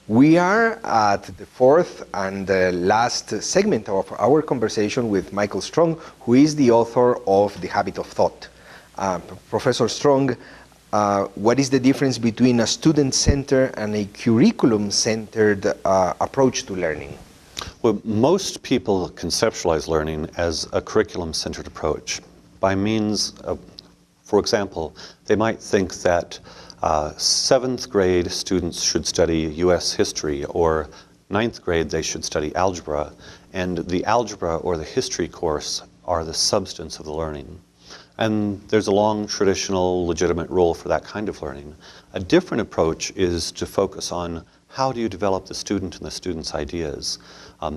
We are at the fourth and last segment of our conversation with Michael Strong, who is the author of The Habit of Thought. Professor Strong, what is the difference between a student-centered and a curriculum-centered approach to learning? Well, most people conceptualize learning as a curriculum-centered approach. By means of, for example, they might think that 7th grade students should study U.S. history, or 9th grade they should study algebra, and the algebra or the history course are the substance of the learning. And there's a long traditional legitimate role for that kind of learning. A different approach is to focus on how do you develop the student and the student's ideas.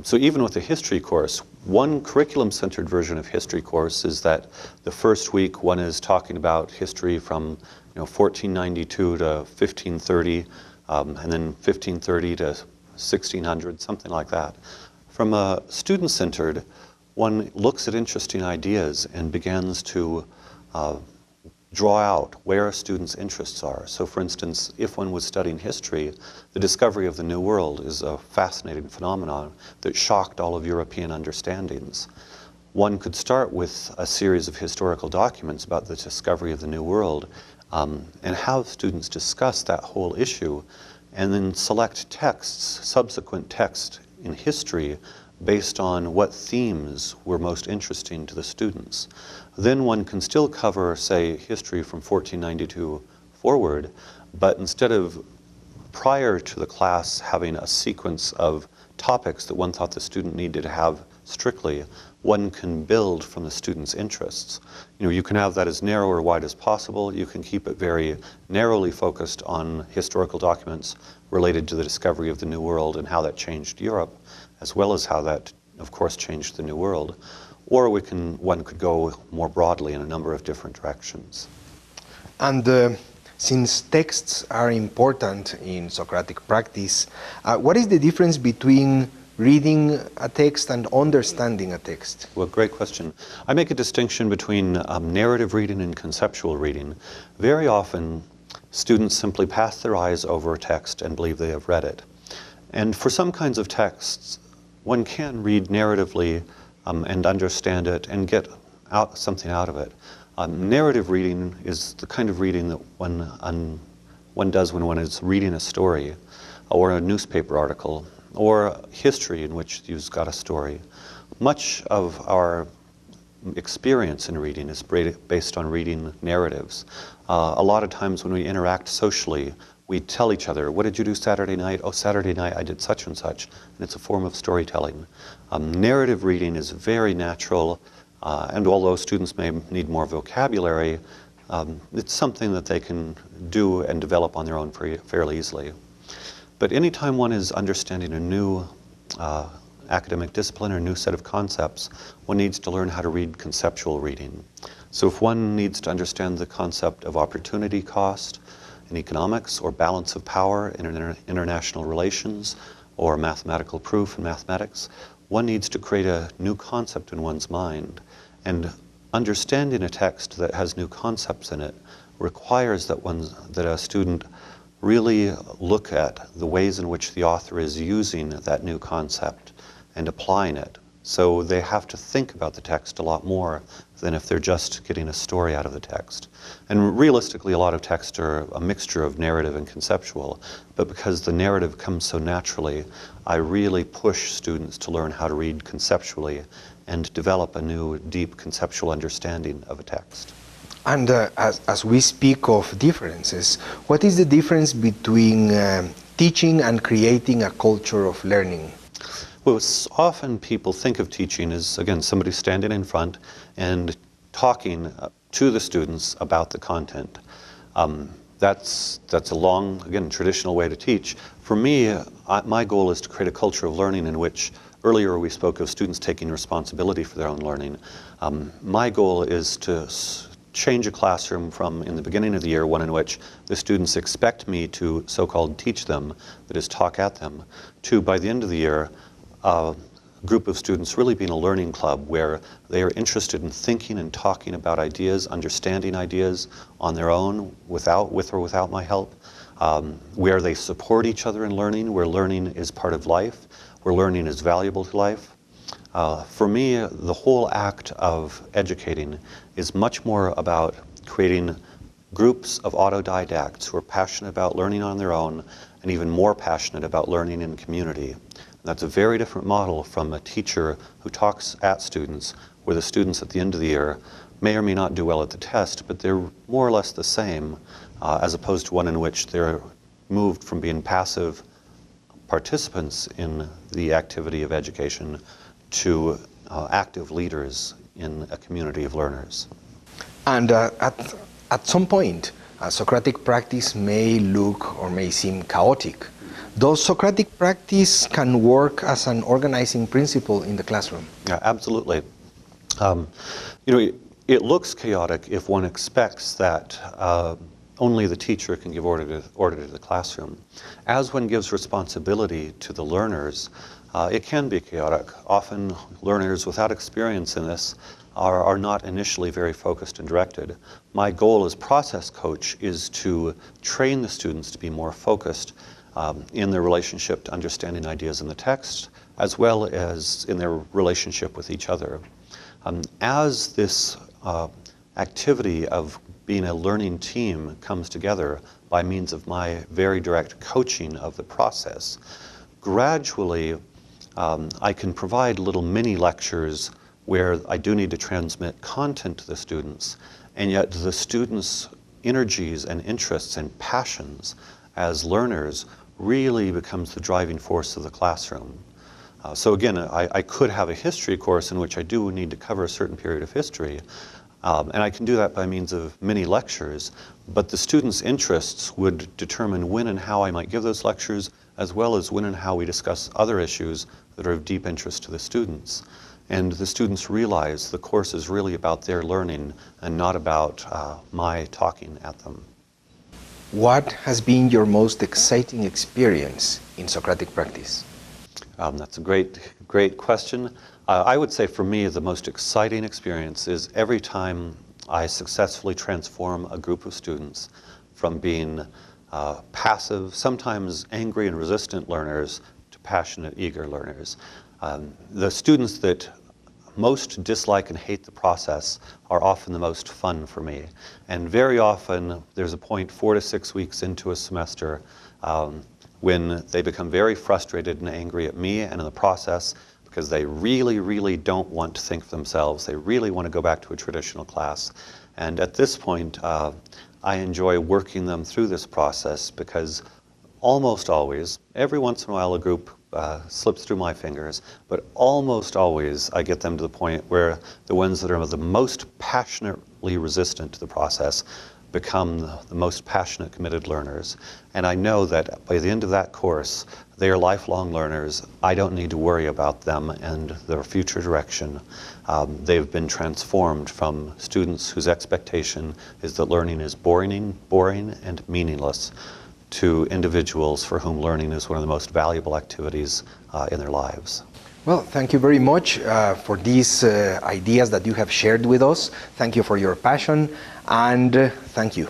So even with the history course, one curriculum-centered version of history course is that the first week one is talking about history from 1492 to 1530, and then 1530 to 1600, something like that. From a student-centered, one looks at interesting ideas and begins to draw out where a student's interests are. So for instance, if one was studying history, the discovery of the New World is a fascinating phenomenon that shocked all of European understandings. One could start with a series of historical documents about the discovery of the New World and have students discuss that whole issue, and then select texts, subsequent texts in history, based on what themes were most interesting to the students. Then one can still cover, say, history from 1492 forward, but instead of prior to the class having a sequence of topics that one thought the student needed to have strictly, one can build from the student's interests. You can have that as narrow or wide as possible. You can keep it very narrowly focused on historical documents related to the discovery of the New World and how that changed Europe, as well as how that, of course, changed the New World. Or one could go more broadly in a number of different directions. And since texts are important in Socratic practice, what is the difference between reading a text and understanding a text? Well, great question. I make a distinction between narrative reading and conceptual reading. Very often, students simply pass their eyes over a text and believe they have read it. And for some kinds of texts, one can read narratively and understand it and get something out of it. Narrative reading is the kind of reading that one does when one is reading a story or a newspaper article or history in which you've got a story. Much of our experience in reading is based on reading narratives. A lot of times when we interact socially, we tell each other, what did you do Saturday night? Oh, Saturday night I did such and such. And it's a form of storytelling. Narrative reading is very natural, and although students may need more vocabulary, it's something that they can do and develop on their own fairly easily. But anytime one is understanding a new academic discipline or a new set of concepts, one needs to learn how to read conceptual reading. So if one needs to understand the concept of opportunity cost in economics, or balance of power in international relations, or mathematical proof in mathematics, one needs to create a new concept in one's mind. And understanding a text that has new concepts in it requires that a student really look at the ways in which the author is using that new concept and applying it. So they have to think about the text a lot more than if they're just getting a story out of the text. And realistically, a lot of texts are a mixture of narrative and conceptual, but because the narrative comes so naturally, I really push students to learn how to read conceptually and develop a new, deep conceptual understanding of a text. And as we speak of differences, what is the difference between teaching and creating a culture of learning? Well, often people think of teaching as, again, somebody standing in front and talking to the students about the content. That's a long, again, traditional way to teach. For me, my goal is to create a culture of learning in which, earlier we spoke of students taking responsibility for their own learning. My goal is to change a classroom from, in the beginning of the year, one in which the students expect me to so-called teach them, that is, talk at them, to, by the end of the year, a group of students really being a learning club where they are interested in thinking and talking about ideas, understanding ideas on their own, with or without my help. where they support each other in learning, where learning is part of life, where learning is valuable to life. For me, the whole act of educating is much more about creating groups of autodidacts who are passionate about learning on their own and even more passionate about learning in community. That's a very different model from a teacher who talks at students, where the students at the end of the year may or may not do well at the test, but they're more or less the same, as opposed to one in which they're moved from being passive participants in the activity of education to active leaders in a community of learners. And at some point, Socratic practice may look or may seem chaotic. Does Socratic practice can work as an organizing principle in the classroom? Yeah, absolutely. It looks chaotic if one expects that only the teacher can give order to the classroom. As one gives responsibility to the learners, it can be chaotic. Often learners without experience in this are not initially very focused and directed. My goal as process coach is to train the students to be more focused in their relationship to understanding ideas in the text, as well as in their relationship with each other. As this activity of being a learning team comes together by means of my very direct coaching of the process, gradually I can provide little mini lectures where I do need to transmit content to the students, and yet the students' energies and interests and passions as learners really becomes the driving force of the classroom. So again, I could have a history course in which I do need to cover a certain period of history, and I can do that by means of mini lectures, but the students' interests would determine when and how I might give those lectures, as well as when and how we discuss other issues that are of deep interest to the students. And the students realize the course is really about their learning and not about my talking at them. What has been your most exciting experience in Socratic practice? That's a great question. I would say for me the most exciting experience is every time I successfully transform a group of students from being passive, sometimes angry and resistant learners to passionate, eager learners. The students that most dislike and hate the process are often the most fun for me. And very often there's a point 4 to 6 weeks into a semester when they become very frustrated and angry at me and in the process because they really don't want to think for themselves. They really want to go back to a traditional class. And at this point, I enjoy working them through this process because almost always, every once in a while a group slips through my fingers, but almost always I get them to the point where the ones that are the most passionately resistant to the process become the most passionate, committed learners. And I know that by the end of that course, they are lifelong learners. I don't need to worry about them and their future direction. They've been transformed from students whose expectation is that learning is boring and meaningless to individuals for whom learning is one of the most valuable activities in their lives. Well, thank you very much for these ideas that you have shared with us. Thank you for your passion, and thank you.